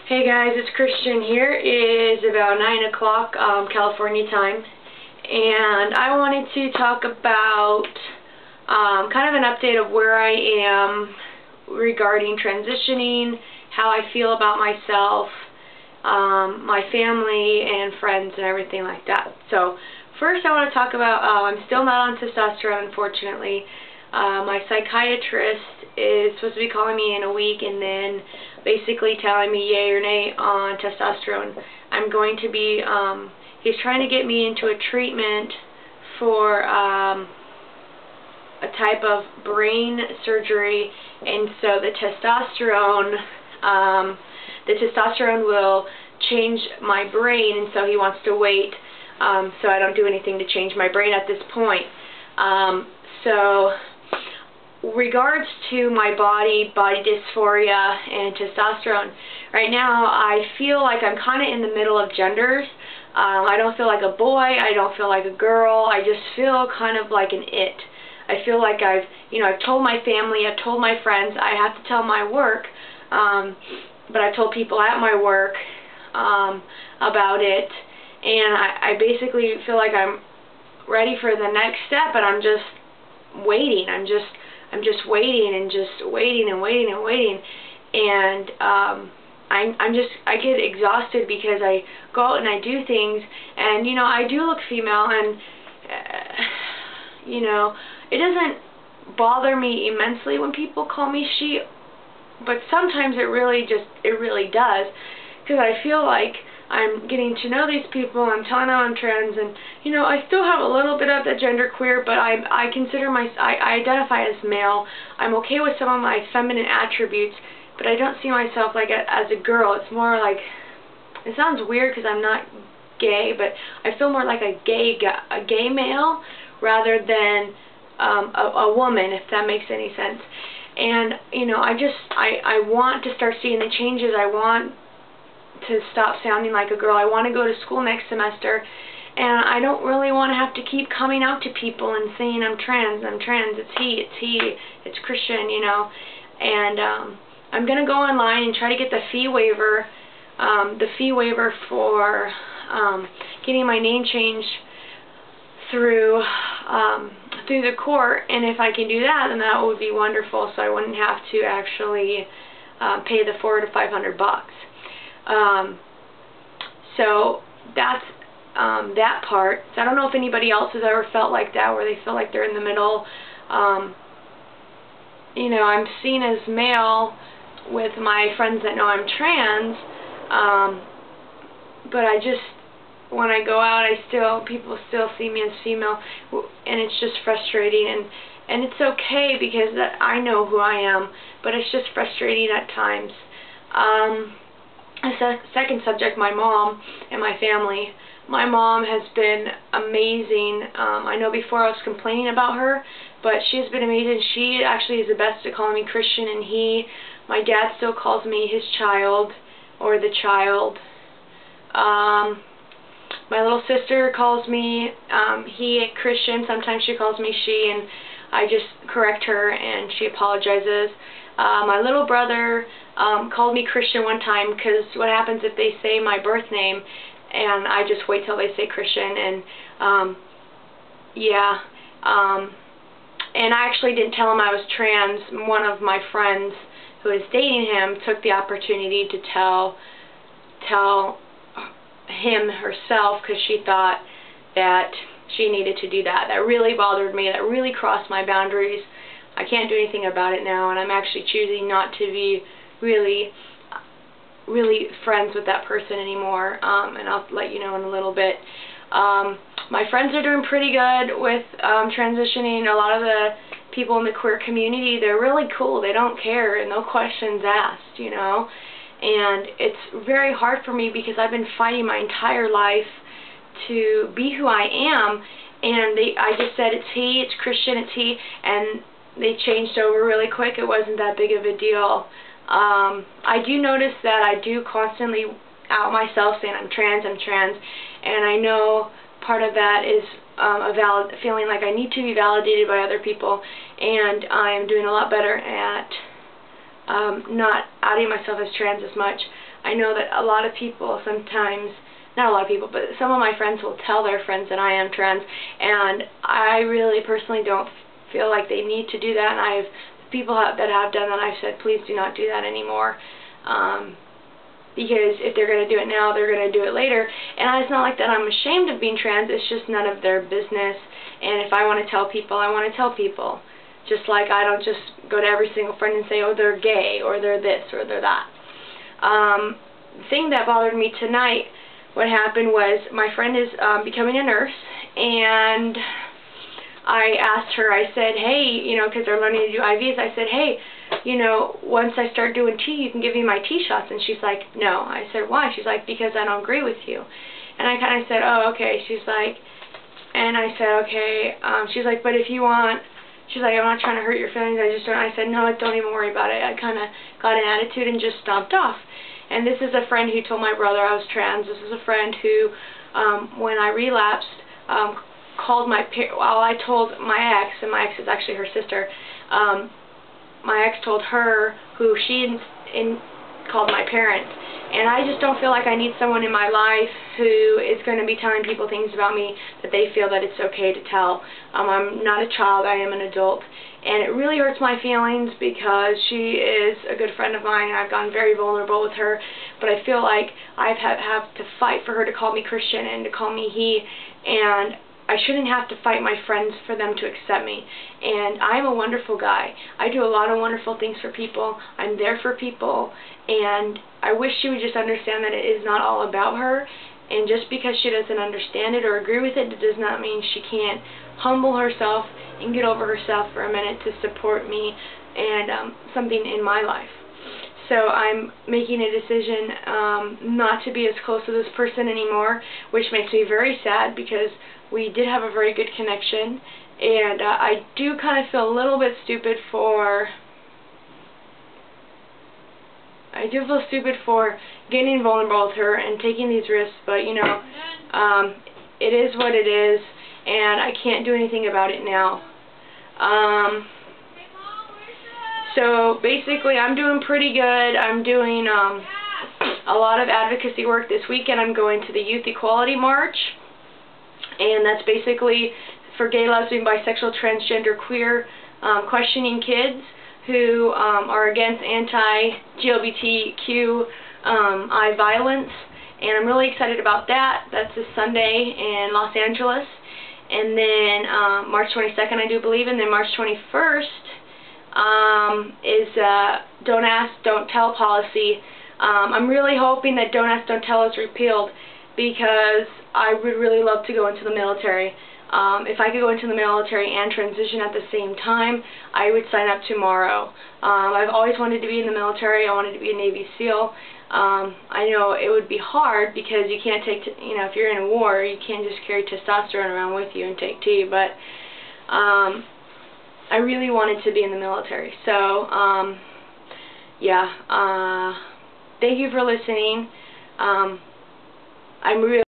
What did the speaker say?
Hey guys, it's Christian here. It is about 9 o'clock California time, and I wanted to talk about kind of an update of where I am regarding transitioning, how I feel about myself, my family and friends and everything like that. So first I want to talk about, I'm still not on testosterone, unfortunately. My psychiatrist is supposed to be calling me in a week and then basically telling me yay or nay on testosterone. I'm going to be, he's trying to get me into a treatment for a type of brain surgery, and so the testosterone will change my brain, and so he wants to wait so I don't do anything to change my brain at this point. So regards to my body dysphoria and testosterone, right now I feel like I'm kind of in the middle of genders. I don't feel like a boy, I don't feel like a girl, I just feel kind of like an it. I feel like I've told my family, I've told my friends, I have to tell my work, but I've told people at my work about it, and I basically feel like I'm ready for the next step, and I'm just waiting. I'm just waiting and just waiting and waiting and waiting, and I get exhausted because I go out and I do things, and I do look female, and it doesn't bother me immensely when people call me she, but sometimes it really does, because I feel like I'm getting to know these people, I'm telling them I'm trans, and I still have a little bit of the genderqueer, but I consider I identify as male. I'm okay with some of my feminine attributes, but I don't see myself like as a girl. It's more like, it sounds weird because I'm not gay, but I feel more like a gay male rather than a woman, if that makes any sense. And I want to start seeing the changes. I want to stop sounding like a girl. I want to go to school next semester, and I don't really want to have to keep coming out to people and saying I'm trans, it's he, it's Christian, and I'm going to go online and try to get the fee waiver for getting my name changed through the court, and if I can do that, then that would be wonderful, so I wouldn't have to actually pay the $400 to $500. So that's that part. So I don't know if anybody else has ever felt like that, where they feel like they're in the middle. I'm seen as male with my friends that know I'm trans, but when I go out, people still see me as female, and it's just frustrating, and it's okay because I know who I am, but it's just frustrating at times. Second subject, my mom and my family. My mom has been amazing. I know before I was complaining about her, but she's been amazing. She actually is the best at calling me Christian and he. My dad still calls me his child, or the child. My little sister calls me he, Christian. Sometimes she calls me she, and I just correct her and she apologizes. My little brother called me Christian one time, because what happens if they say my birth name and I just wait till they say Christian, and and I actually didn't tell him I was trans. One of my friends who is dating him took the opportunity to tell him herself, because she thought that she needed to do that. That really bothered me. That really crossed my boundaries. I can't do anything about it now, and I'm actually choosing not to be really friends with that person anymore, and I'll let you know in a little bit. My friends are doing pretty good with transitioning. A lot of the people in the queer community, they're really cool. They don't care, and no questions asked, and it's very hard for me because I've been fighting my entire life to be who I am, and I just said it's he, it's Christian, it's he, and they changed over really quick. It wasn't that big of a deal. I do notice that I do constantly out myself saying I'm trans, and I know part of that is feeling like I need to be validated by other people, and I am doing a lot better at not outing myself as trans as much. I know that a lot of people sometimes, not a lot of people, but some of my friends will tell their friends that I am trans, and I really personally don't feel like they need to do that, and I've people that have done that, I've said, please do not do that anymore. Because if they're going to do it now, they're going to do it later. And it's not like that I'm ashamed of being trans, it's just none of their business. And if I want to tell people, I want to tell people. Just like I don't just go to every single friend and say, oh, they're gay, or they're this, or they're that. The thing that bothered me tonight, what happened was, my friend is becoming a nurse, and I asked her, I said, hey, you know, because they're learning to do IVs, I said, hey, you know, once I start doing T, you can give me my T shots. And she's like, no. I said, why? She's like, because I don't agree with you. And I kind of said, oh, okay. She's like, and I said, okay. She's like, but if you want, she's like, I'm not trying to hurt your feelings. I just don't. I said, no, don't even worry about it. I kind of got an attitude and just stomped off. And this is a friend who told my brother I was trans. This is a friend who, when I relapsed, called my well, I told my ex, and my ex is actually her sister. My ex told her, who she called my parents. And I just don't feel like I need someone in my life who is going to be telling people things about me that they feel that it's okay to tell. I'm not a child, I am an adult. And it really hurts my feelings because she is a good friend of mine, and I've gotten very vulnerable with her. But I feel like I have to fight for her to call me Christian and to call me he. And I shouldn't have to fight my friends for them to accept me. And I'm a wonderful guy. I do a lot of wonderful things for people. I'm there for people. And I wish she would just understand that it is not all about her. And just because she doesn't understand it or agree with it, it does not mean she can't humble herself and get over herself for a minute to support me and something in my life. So I'm making a decision not to be as close to this person anymore, which makes me very sad because we did have a very good connection, and I do kind of feel a little bit stupid for getting vulnerable with her and taking these risks, but you know, it is what it is, and I can't do anything about it now. So basically, I'm doing pretty good. I'm doing a lot of advocacy work this weekend. I'm going to the Youth Equality March, and that's basically for gay, lesbian, bisexual, transgender, queer, questioning kids who are against anti-LGBTQI violence. And I'm really excited about that. That's this Sunday in Los Angeles. And then March 22nd, I do believe, and then March 21st is Don't Ask, Don't Tell policy. I'm really hoping that Don't Ask, Don't Tell is repealed, because I would really love to go into the military. If I could go into the military and transition at the same time, I would sign up tomorrow. I've always wanted to be in the military. I wanted to be a Navy SEAL. I know it would be hard because you can't take, if you're in a war, you can't just carry testosterone around with you and take tea, but I really wanted to be in the military. So, yeah, thank you for listening. I'm really